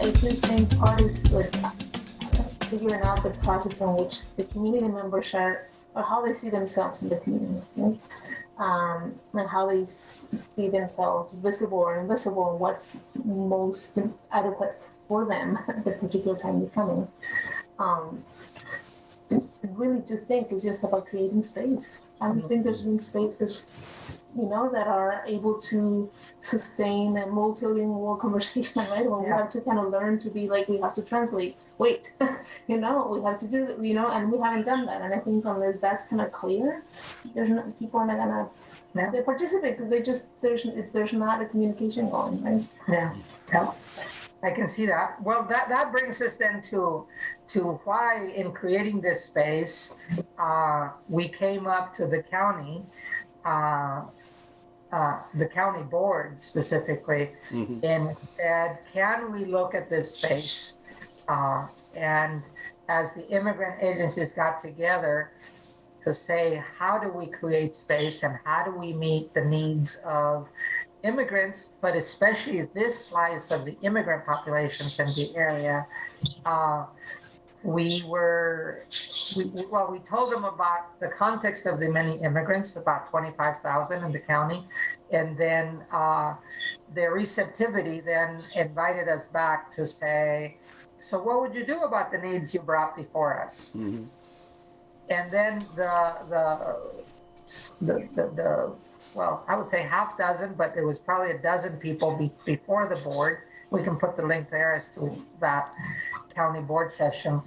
I do think part is with figuring out the process in which the community members are, or how they see themselves in the community, right? And how they see themselves visible or invisible, and what's most adequate for them at the particular time they're coming. Really to think is just about creating space. I don't think there's been spaces, that are able to sustain a multilingual conversation, right? When we have to kind of learn to be like, we have to translate. Wait, we have to do, and we haven't done that. And I think unless that's kind of clear, people are not gonna they participate because there's not a communication going, right? Yeah. I can see that. Well, that brings us then to why in creating this space, we came up to the county board specifically, and said, can we look at this space? And as the immigrant agencies got together to say, how do we create space and how do we meet the needs of immigrants, but especially this slice of the immigrant populations in the area, we told them about the context of the many immigrants, about 25,000 in the county, and then their receptivity then invited us back to say, so what would you do about the needs you brought before us? Mm-hmm. And then I would say half dozen, but it was probably a dozen people before the board. We can put the link there as to that county board session.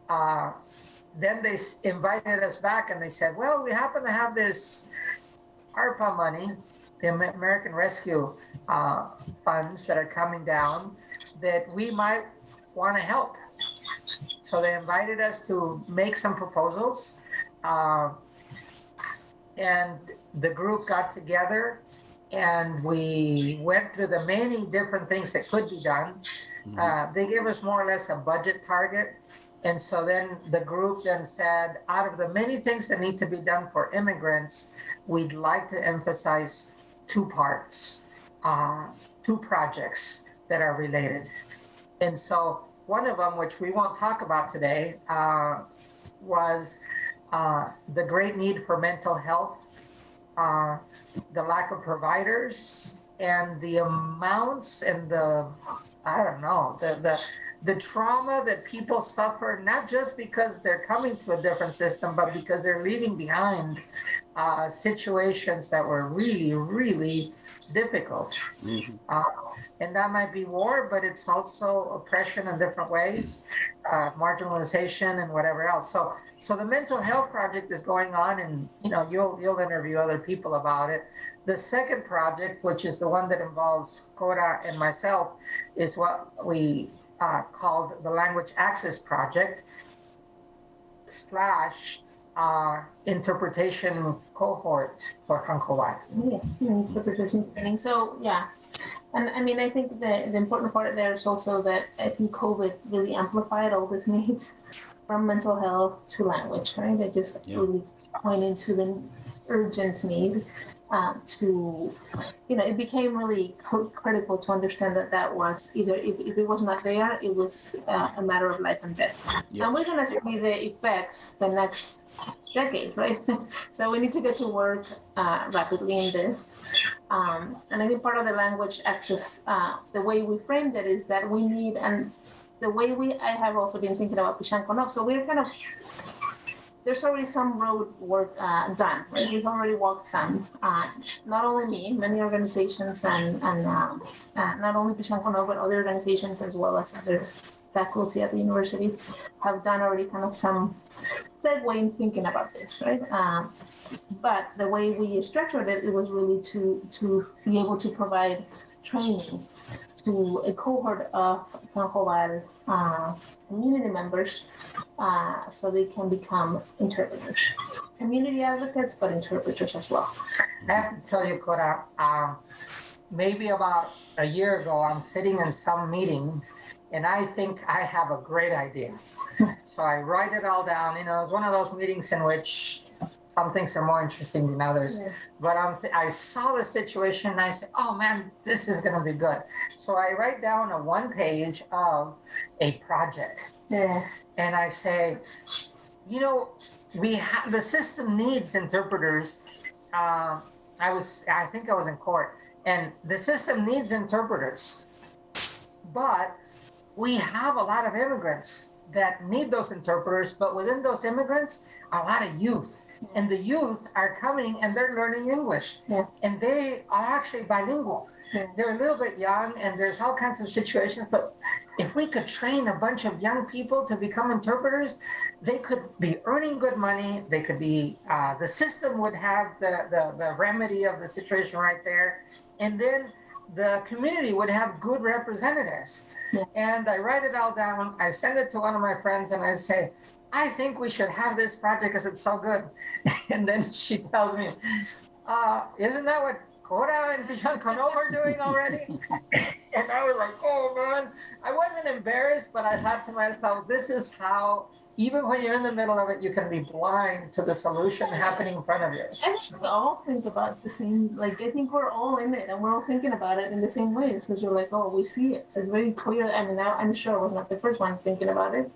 Then they invited us back and they said, well, we happen to have this ARPA money, the American Rescue funds that are coming down, that we might want to help. So they invited us to make some proposals. And the group got together and we went through the many different things that could be done. They gave us more or less a budget target. And so then the group then said, out of the many things that need to be done for immigrants, we'd like to emphasize two parts, two projects that are related. And so one of them, which we won't talk about today, was the great need for mental health, the lack of providers, and the amounts and the trauma that people suffer, not just because they're coming to a different system, but because they're leaving behind situations that were really, really difficult. Mm-hmm. And that might be war, but it's also oppression in different ways, marginalization and whatever else. So the mental health project is going on, and you'll interview other people about it. The second project, which is the one that involves Cora and myself, is what we called the Language Access Project / interpretation cohort for Kankowai. Yeah, interpretation training. So yeah. And I mean, I think the important part there is also that I think COVID really amplified all these needs from mental health to language, right? They just really pointed to the urgent need it became really critical to understand that was either, if it was not there, it was a matter of life and death. Yes. And we're going to see the effects the next decade, right? So we need to get to work rapidly in this. And I think part of the language access, the way we framed it is that we need, and the way I have also been thinking about Pishankonop, so we're kind of, there's already some road work done, right? We've already walked some. Not only me, many organizations, and not only Pishankonop, but other organizations as well as other faculty at the university have done already kind of some segue in thinking about this, right? But the way we structured it, it was really to be able to provide training to a cohort of Kankowal community members so they can become interpreters. Community advocates, but interpreters as well. I have to tell you, Cora, maybe about a year ago, I'm sitting in some meeting and I think I have a great idea. So I write it all down. It was one of those meetings in which some things are more interesting than others. Yeah. But I saw the situation and I said, oh man, this is going to be good. So I write down a 1 page of a project. Yeah. And I say, you know, the system needs interpreters. I think I was in court, and the system needs interpreters, but we have a lot of immigrants that need those interpreters, but within those immigrants, a lot of youth. And the youth are coming and they're learning English. Yeah. And they are actually bilingual. Yeah. They're a little bit young and there's all kinds of situations, but if we could train a bunch of young people to become interpreters, they could be earning good money. They could be, the system would have the remedy of the situation right there. And then the community would have good representatives. Yeah. And I write it all down. I send it to one of my friends and I say, I think we should have this project because it's so good. And then she tells me, isn't that what Cora and Pichon Cano were doing already? And I was like, oh man, I wasn't embarrassed, but I thought to myself, this is how, even when you're in the middle of it, you can be blind to the solution happening in front of you. I think we all think about the same, like, I think we're all in it and we're all thinking about it in the same ways because you're like, oh, we see it. It's very clear. I mean, I'm sure I was not the first one thinking about it.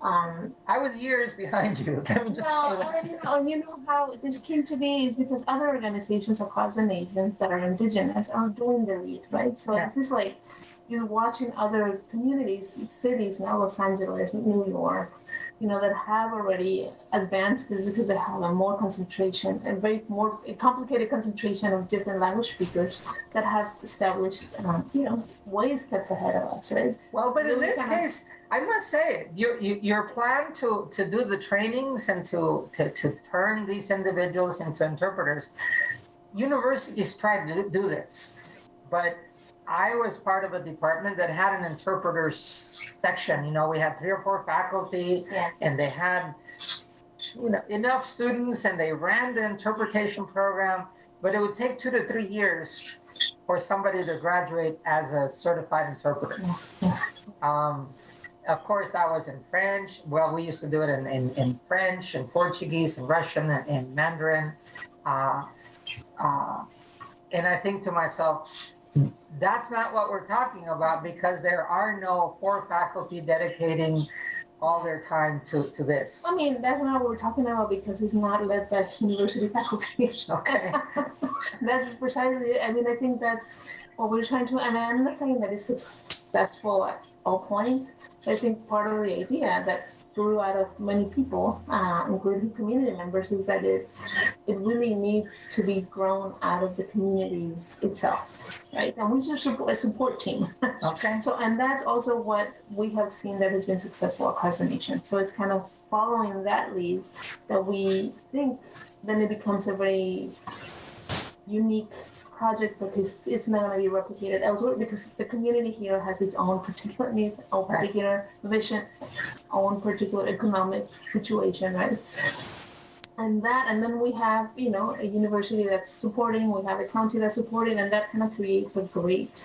I was years behind you. Let me just say that. You know how this came to be is because other organizations across the nations that are indigenous are doing the lead, right? So Yeah. it's just like you're watching other communities, cities, now Los Angeles, New York, you know, that have already advanced this because they have a more concentration and a complicated concentration of different language speakers that have established, way steps ahead of us, right? Well, but in Really this kinda- case, I must say, your plan to do the trainings and to turn these individuals into interpreters, universities tried to do this, but I was part of a department that had an interpreter section. You know, we had 3 or 4 faculty, Yeah. and they had enough students, and they ran the interpretation program, but it would take 2 to 3 years for somebody to graduate as a certified interpreter. Of course, that was in French. Well, we used to do it in French and Portuguese and Russian and Mandarin. And I think to myself, that's not what we're talking about because there are no 4 faculty dedicating all their time to this. I mean, that's not what we're talking about because it's not led by university faculty. Okay. That's precisely, I mean, I think that's what we're trying to, I mean, I'm not saying that it's successful at all points. I think part of the idea that grew out of many people, including community members, is that it really needs to be grown out of the community itself, right? And we just a support team. Okay. So, and that's also what we have seen that has been successful across the nation. So it's kind of following that lead that we think then it becomes a very unique project because it's not going to be replicated elsewhere because the community here has its own particular needs, own particular vision, own particular economic situation, right? And then we have, a university that's supporting, we have a county that's supporting, and that kind of creates a great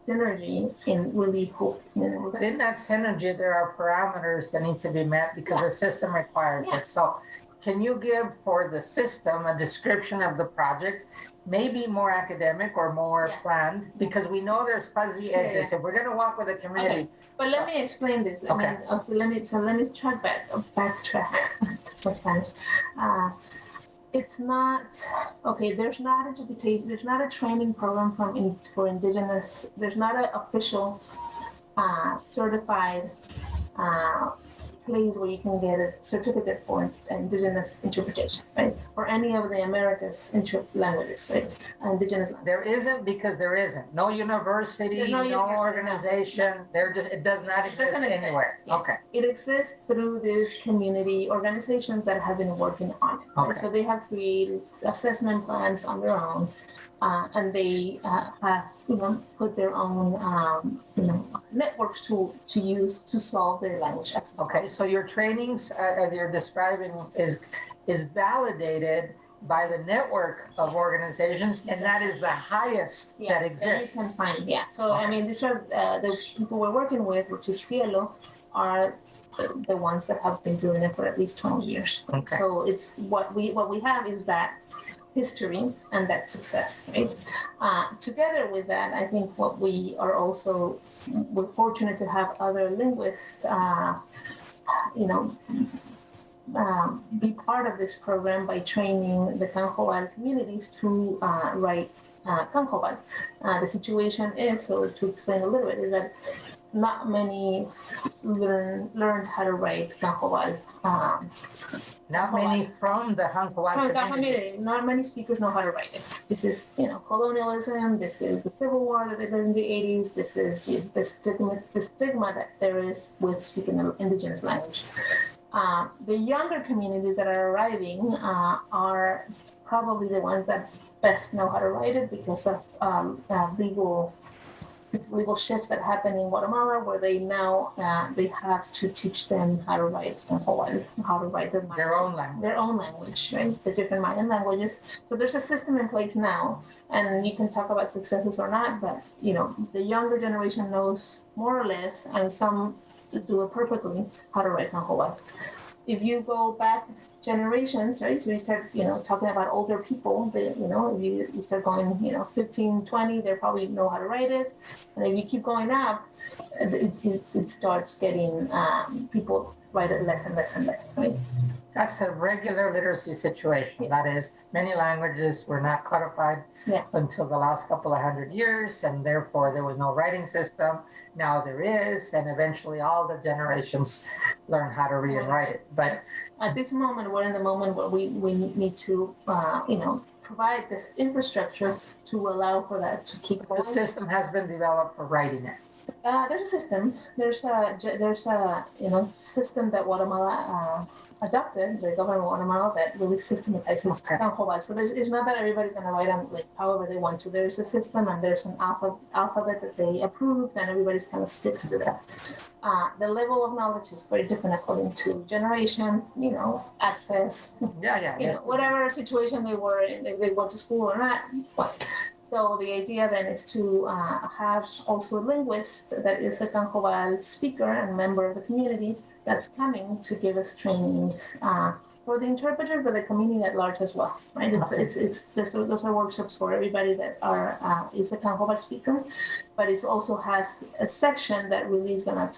synergy in really hope. But in that synergy, there are parameters that need to be met because the system requires it. So can you give for the system a description of the project? Maybe more academic or more planned, because we know there's fuzzy edges. If we're going to walk with the community. Okay. But let me explain this. I mean, let me backtrack. That's my Spanish. It's not okay. There's not interpretation. There's not a training program for indigenous. There's not an official certified place where you can get a certificate for indigenous interpretation, right? Or any of the Americas languages, right? Indigenous languages. There isn't because there isn't. No university, no organization. It does not exist anywhere. Yeah. Okay. It exists through these community organizations that have been working on it. Right? Okay. So they have created assessment plans on their own, and they have put their own networks to use to solve their language access. Okay, so your trainings, as you're describing, is validated by the network of organizations, and that is the highest that exists. That you can find. So I mean, these are the people we're working with, which is Cielo, are the ones that have been doing it for at least 20 years. Okay. So it's what we have is that history and that success, right? Together with that, I think what we are also, we're fortunate to have other linguists, be part of this program by training the Canjoval communities to write Canjoval. The situation is, so to explain a little bit, is that not many learned how to write Canjoval. Not many from the Hankowan community. Not many speakers know how to write it. This is, colonialism. This is the Civil War that they lived in the 80s. This is the stigma that there is with speaking an indigenous language. The younger communities that are arriving are probably the ones that best know how to write it because of legal shifts that happen in Guatemala, where they now they have to teach them how to write Their own language, right? The different Mayan languages. So there's a system in place now, and you can talk about successes or not, but the younger generation knows more or less, and some do it perfectly, how to write Canjoval. If you go back generations, right? So you start, talking about older people, they, if you start going, 15, 20, they probably know how to write it. And if you keep going up, it starts getting people write it less and less and less, right? That's a regular literacy situation. Yeah. That is, many languages were not codified until the last couple of 100 years, and therefore there was no writing system. Now there is, and eventually all the generations learn how to read and write it. But at this moment, we're in the moment where we need to, provide this infrastructure to allow for that to keep going. The system has been developed for writing it. There's a system. There's a system that Guatemala adopted, the government of Guatemala, that really systematizes Canjoval. So it's not that everybody's going to write them however they want to. There's a system and there's an alphabet that they approved, and everybody's kind of sticks to that. The level of knowledge is very different according to generation, access, whatever situation they were in, if they went to school or not. So the idea then is to have also a linguist that is a Canjoval speaker and member of the community that's coming to give us trainings for the interpreter, but the community at large as well, right? Those are workshops for everybody that is a Canjoval speaker, but it also has a section that really is gonna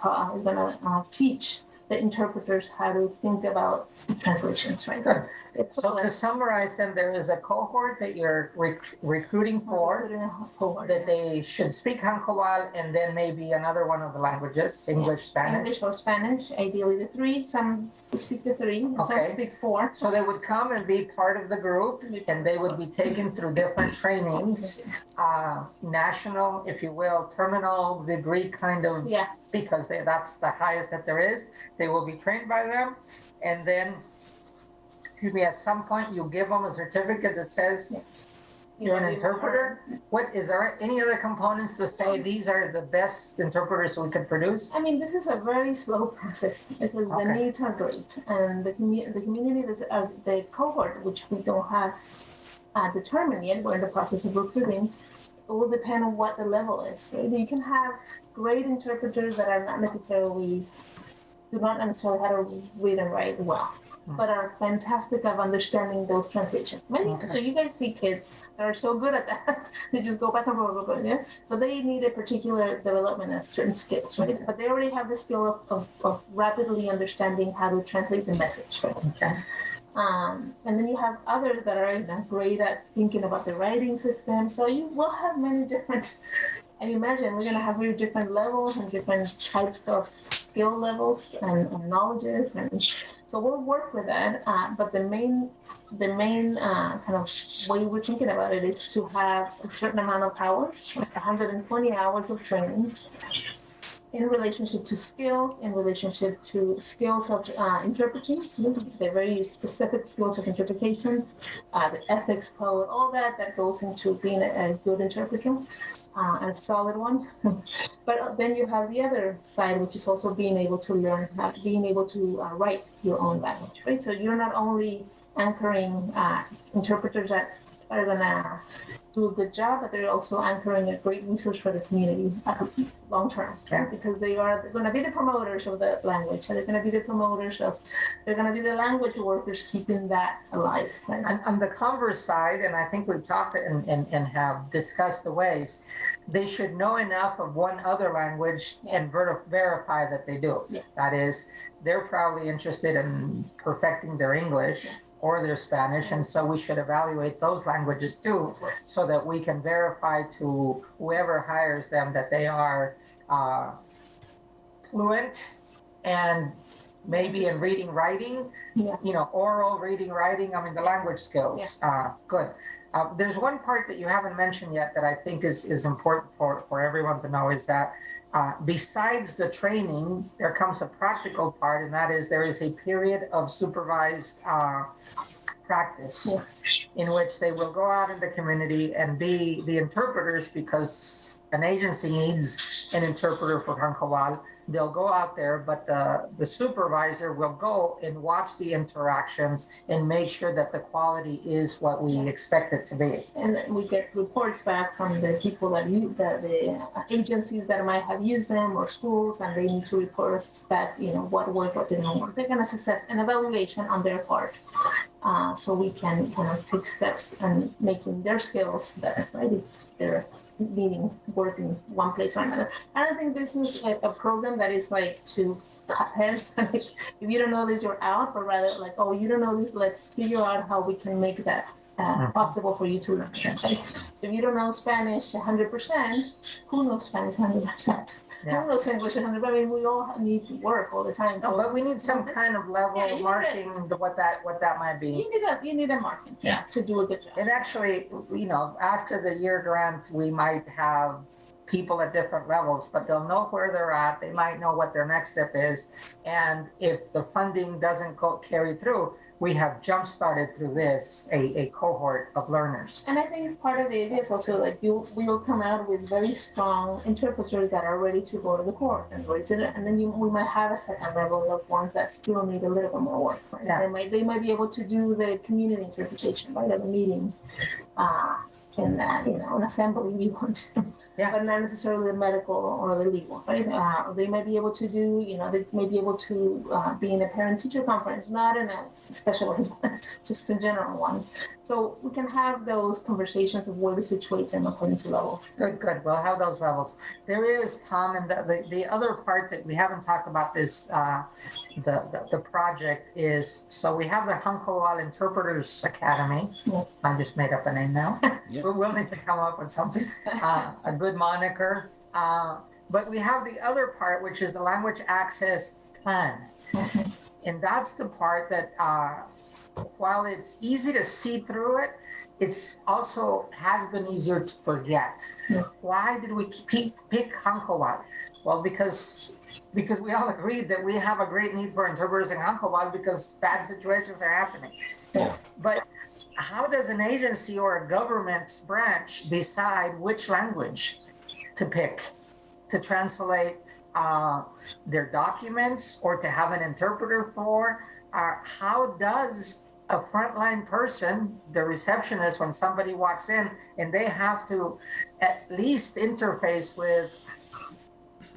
teach the interpreters how to think about translations, right? Good. So to summarize, then there is a cohort that you're recruiting for, that they should speak Hankoval, and then maybe another one of the languages, English, Spanish. English or Spanish, ideally the three. Some speak the three, and some speak four. So they would come and be part of the group, and they would be taken through different trainings, national, if you will, terminal degree kind of, because that's the highest that there is. They will be trained by them, and then at some point you give them a certificate that says you're an interpreter. Is there any other components to say these are the best interpreters we could produce? I mean, this is a very slow process because the needs are great, and the community, the cohort, which we don't have determined yet, we're in the process of recruiting. It will depend on what the level is, right? You can have great interpreters that are not necessarily do not necessarily how to read and write well, but are fantastic at understanding those translations. You guys see kids that are so good at that, they just go back and forth, yeah? So they need a particular development of certain skills, right? But they already have the skill of rapidly understanding how to translate the message, right? Okay. And then you have others that are great at thinking about the writing system. So you will have many different, and imagine we're going to have very different levels and different types of skill levels and knowledges. And so we'll work with that. But the main kind of way we're thinking about it is to have a certain amount of hours, like 120 hours of training in relationship to skills, in relationship to skills of interpreting, the very specific skills of interpretation, the ethics code, all that goes into being a good interpreter, and a solid one. But then you have the other side, which is also being able to learn, being able to write your own language, right? So you're not only anchoring interpreters at are gonna do a good job, but they're also anchoring a great resource for the community long term, right? Because they're going to be the promoters of the language, and they're going to be the promoters of, they're going to be the language workers keeping that alive. Right? And on the converse side, and I think we've talked and have discussed the ways, they should know enough of one other language and verify that they do. Yeah. That is, they're probably interested in perfecting their English or their Spanish, and so we should evaluate those languages too, so that we can verify to whoever hires them that they are fluent and maybe in reading, writing, oral reading, writing, the language skills. Good. There's one part that you haven't mentioned yet that I think is important for everyone to know, is that besides the training, there comes a practical part, and that is there is a period of supervised practice in which they will go out in the community and be the interpreters, because an agency needs an interpreter for Hancoval. They'll go out there, but the supervisor will go and watch the interactions and make sure that the quality is what we expect it to be. And we get reports back from the people that the agencies that might have used them, or schools, and they need to report us back, what worked, what didn't work. They're going to assess an evaluation on their part, so we can kind of take steps and making their skills better, right? If they're needing work in one place or another. I don't think this is a program that is like to cut heads. Like, if you don't know this, you're out, but rather like, oh, you don't know this, let's figure out how we can make that possible for you to learn. Right? So if you don't know Spanish 100%, who knows Spanish 100%? Yeah. Who knows English 100%? We all need work all the time. So, but we need some kind of level marking what that might be. You need a marking to do a good job. And actually, after the year grant, we might have people at different levels, but they'll know where they're at. They might know what their next step is. And if the funding doesn't carry through, we have jump-started through this a cohort of learners. And I think part of it is also like we will come out with very strong interpreters that are ready to go to the court and then we might have a second level of ones that still need a little bit more work. Right? Yeah. They might be able to do the community interpretation, right, at a meeting. In an assembly we want to, but not necessarily the medical or the legal, right? They might be able to do, they may be able to be in a parent-teacher conference, not in a specialized one, just a general one. So we can have those conversations of where to situate them according to level. Good. We'll have those levels. There is, Tom, and the other part that we haven't talked about this, the project is, so we have the Hancoval Interpreters Academy. Yeah. I just made up a name now. We're willing to come up with something, a good moniker. But we have the other part, which is the language access plan. Mm-hmm. And that's the part that, while it's easy to see through it, it's also has been easier to forget. Yeah. Why did we pick Hancoval? Well, because we all agreed that we have a great need for interpreters in Hancoval because bad situations are happening. Yeah. But how does an agency or a government branch decide which language to pick to translate their documents or to have an interpreter for? How does a frontline person, the receptionist, when somebody walks in and they have to at least interface with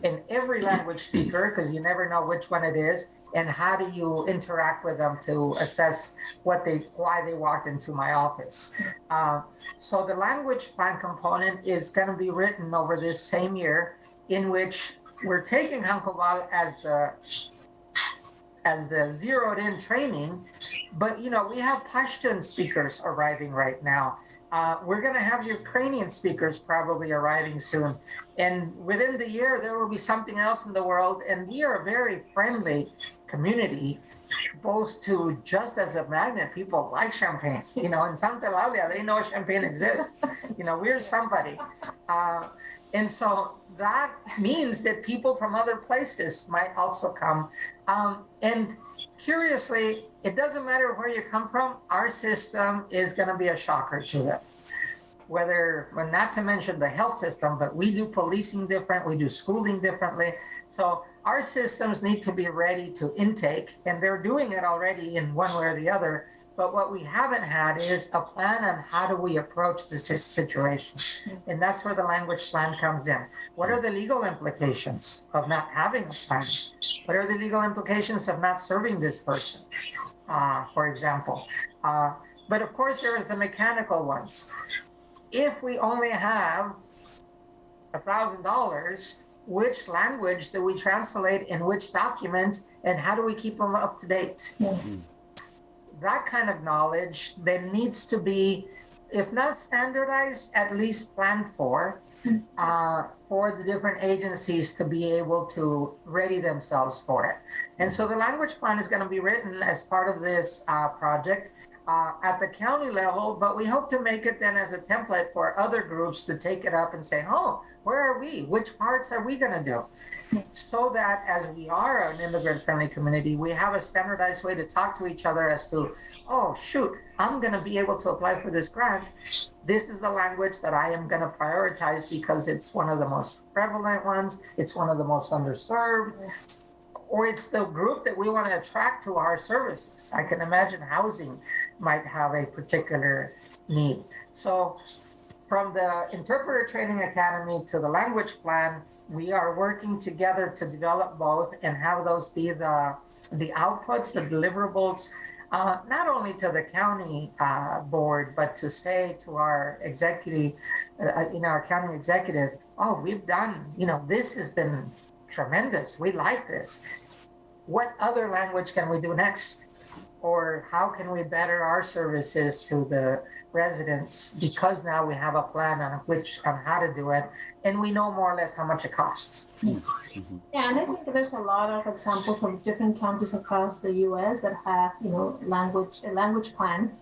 in every language speaker, because you never know which one it is, and how do you interact with them to assess why they walked into my office? So the language plan component is going to be written over this same year, in which we're taking Hancoval as the zeroed in training, but we have Pashtun speakers arriving right now. We're going to have Ukrainian speakers probably arriving soon. And within the year, there will be something else in the world. And we are a very friendly community, both to just as a magnet, people like champagne. In Santa Eulalia, they know champagne exists. We're somebody. And so that means that people from other places might also come. And curiously, it doesn't matter where you come from, our system is going to be a shocker to them. Well, not to mention the health system, but we do policing different, we do schooling differently. So our systems need to be ready to intake, and they're doing it already in one way or the other. But what we haven't had is a plan on how do we approach this situation. And that's where the language plan comes in. What are the legal implications of not having a plan? What are the legal implications of not serving this person, for example? But of course, there is the mechanical ones. If we only have $1,000, which language do we translate in which documents, and how do we keep them up to date? That kind of knowledge then needs to be, if not standardized, at least planned for the different agencies to be able to ready themselves for it. And so the language plan is going to be written as part of this project at the county level, but we hope to make it then as a template for other groups to take it up and say, oh, where are we? Which parts are we going to do? So that as we are an immigrant-friendly community, we have a standardized way to talk to each other as to, oh, shoot, I'm going to be able to apply for this grant. This is the language that I am going to prioritize because it's one of the most prevalent ones. It's one of the most underserved. Or it's the group that we want to attract to our services. I can imagine housing might have a particular need. So from the Interpreter Training Academy to the language plan, we are working together to develop both and have those be the outputs, the deliverables, not only to the county board, but to say to our executive, our county executive, oh, we've done, this has been tremendous. We like this. What other language can we do next? Or how can we better our services to the residents, because now we have a plan on how to do it, and we know more or less how much it costs. Mm-hmm. Yeah, and I think there's a lot of examples of different counties across the U.S. that have, a language plan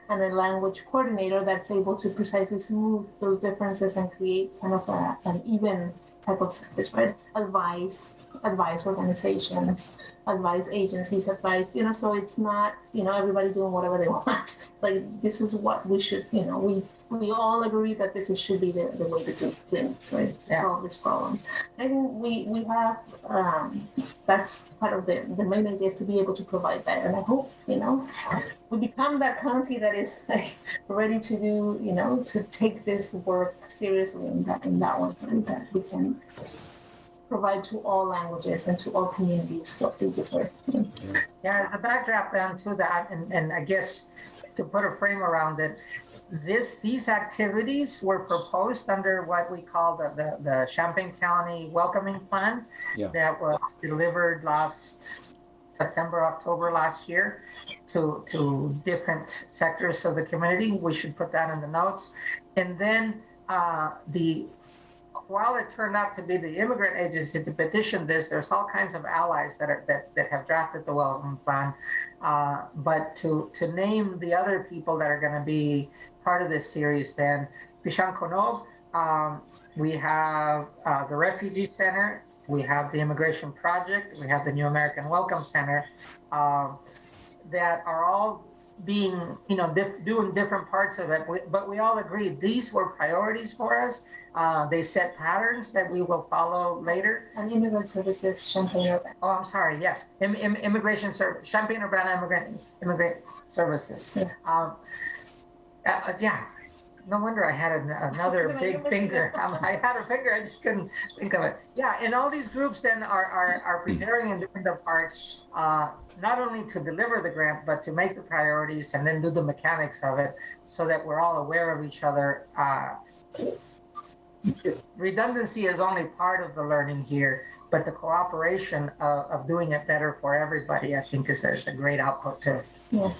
and a language coordinator that's able to precisely smooth those differences and create kind of an even type of service, right? Advise organizations, advise agencies, so it's not, everybody doing whatever they want. Like, this is what we should, we all agree that should be the way to do things, right? To solve these problems. I think we have, that's part of the main idea, is to be able to provide that. And I hope, we become that county that is ready to do, to take this work seriously in that one, and that we can provide to all languages and to all communities what they deserve. Yeah, as a backdrop then to that, and I guess to put a frame around it, these activities were proposed under what we call the Champaign County Welcoming Plan that was delivered last September, October last year to different sectors of the community. We should put that in the notes. And then while it turned out to be the immigrant agency to petition this, there's all kinds of allies that have drafted the welcome plan. But to name the other people that are going to be part of this series, then Pishan Konov, we have the Refugee Center, we have the Immigration Project, we have the New American Welcome Center, that are all being, doing different parts of it, but we all agree these were priorities for us. They set patterns that we will follow later. And Immigrant Services, Champaign-Urbana. Oh, I'm sorry. Yes, Immigration Service, Champaign-Urbana Immigrant Services. Yeah. No wonder I had another big finger. I had a finger, I just couldn't think of it. Yeah, and all these groups then are preparing and doing their parts, not only to deliver the grant, but to make the priorities and then do the mechanics of it so that we're all aware of each other. Redundancy is only part of the learning here, but the cooperation of doing it better for everybody, I think, is a great output too. Yeah.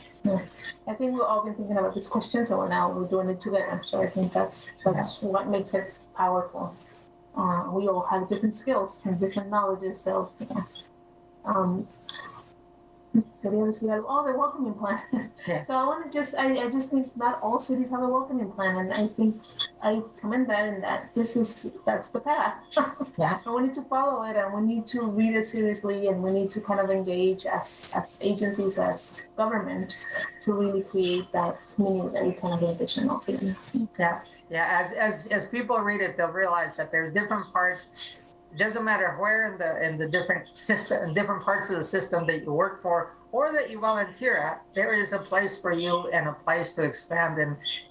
I think we've all been thinking about this question, so now we're doing it together. So I think that's what makes it powerful. We all have different skills and different knowledges, so the welcoming plan. Yeah. So I just think not all cities have a welcoming plan, and I think I commend that in that that's the path. Yeah. And we need to follow it, and we need to read it seriously, and we need to kind of engage as agencies, as government, to really create that community that we kind of envision ultimately. Yeah. Yeah, as people read it, they'll realize that there's different parts it doesn't matter where in the different system, in different parts of the system that you work for or that you volunteer at, there is a place for you and a place to expand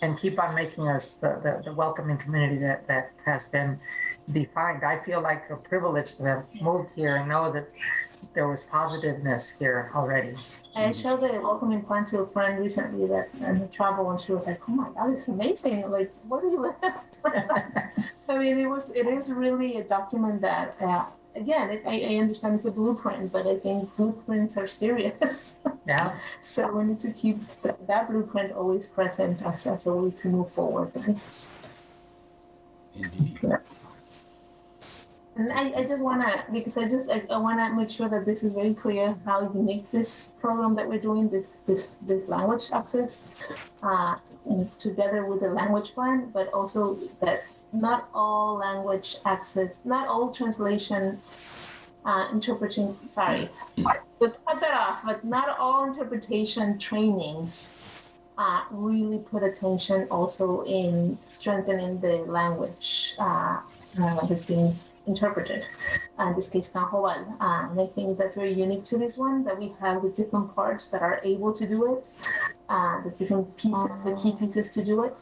and keep on making us the welcoming community that has been defined. I feel like a privilege to have moved here and know that there was positiveness here already. I showed a welcoming plan to a friend recently that in travel, and she was like, "Oh my God, this is amazing! Like, where do you live?" I mean, it is really a document that, again, I understand it's a blueprint, but I think blueprints are serious. Yeah. So we need to keep that blueprint always present as a way to move forward. Right? Indeed. Yeah. And I just want to, because I want to make sure that this is very clear how unique this program that we're doing, this language access, together with the language plan, but also that not all language access, not all translation interpreting, sorry, but cut that off, but not all interpretation trainings really put attention also in strengthening the language that's being interpreted, in this case, Kanhoval. And I think that's very unique to this one, that we have the different parts that are able to do it, the different pieces, the key pieces to do it.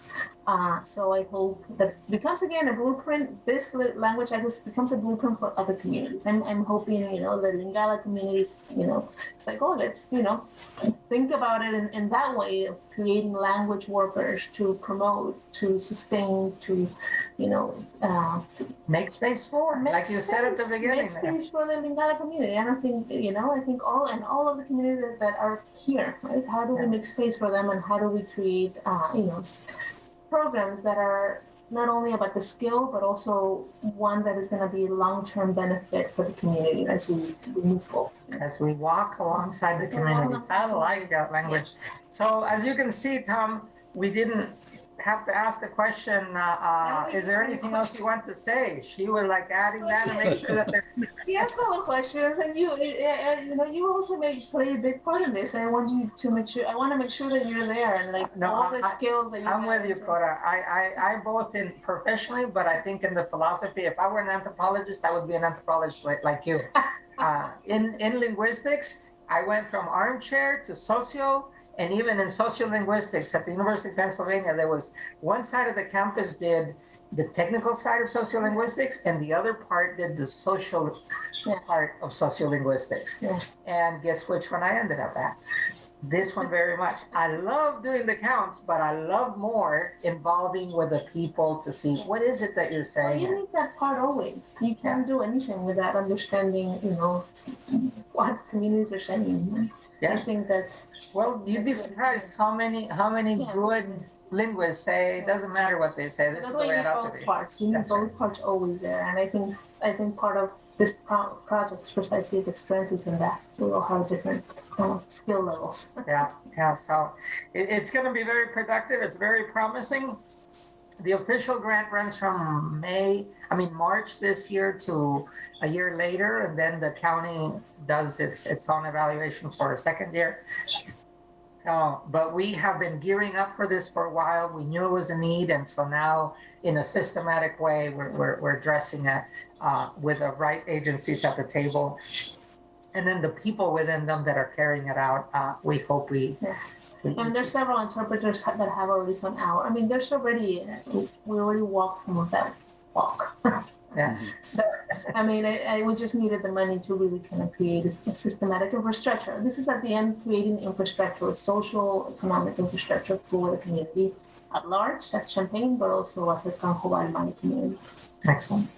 So I hope that becomes again a blueprint. This language access becomes a blueprint for other communities. I'm hoping, the Lingala communities, it's like, oh, let's, think about it in that way of creating language workers to promote, to sustain, to, make space for, like you said at the beginning. Make space for the Lingala community. I don't think, I think all of the communities that are here, right? How do we make space for them, and how do we create, programs that are not only about the skill, but also one that is going to be long-term benefit for the community as we move forward. As we walk alongside the community. I like that language. So as you can see, Tom, we didn't have to ask the question, is there anything else you want to say? She was like adding that to make sure that they're... She asked all the questions, and you also play a big part in this. I want you to make sure, I want to make sure that you're there, and all the skills that you have. I'm with you, Cora. I both in professionally, but I think in the philosophy, if I were an anthropologist, I would be an anthropologist like you. In linguistics, I went from armchair to socio. And even in sociolinguistics at the University of Pennsylvania, there was one side of the campus did the technical side of sociolinguistics, and the other part did the social part of sociolinguistics. Yeah. And guess which one I ended up at? This one very much. I love doing the counts, but I love more involving with the people to see what is it that you're saying. Well, you need that part always. You can't do anything without understanding, what communities are saying. Yeah. I think that's... Well, you'd be surprised how many good linguists say it doesn't matter what they say. This is the way it ought to be. Parts. You need both parts always there, and I think part of this project precisely the strength is in that we all have different skill levels. Yeah. So it's going to be very productive. It's very promising. The official grant runs from March this year to a year later, and then the county does its own evaluation for a second year. But we have been gearing up for this for a while. We knew it was a need, and so now, in a systematic way, we're addressing it with the right agencies at the table, and then the people within them that are carrying it out. We hope we. And there's several interpreters that have already some hour. We already walked some of that walk. Yeah. So, we just needed the money to really kind of create a systematic infrastructure. This is at the end creating infrastructure, social, economic infrastructure for the community at large, as Champaign, but also as a Kanhoval community. Excellent.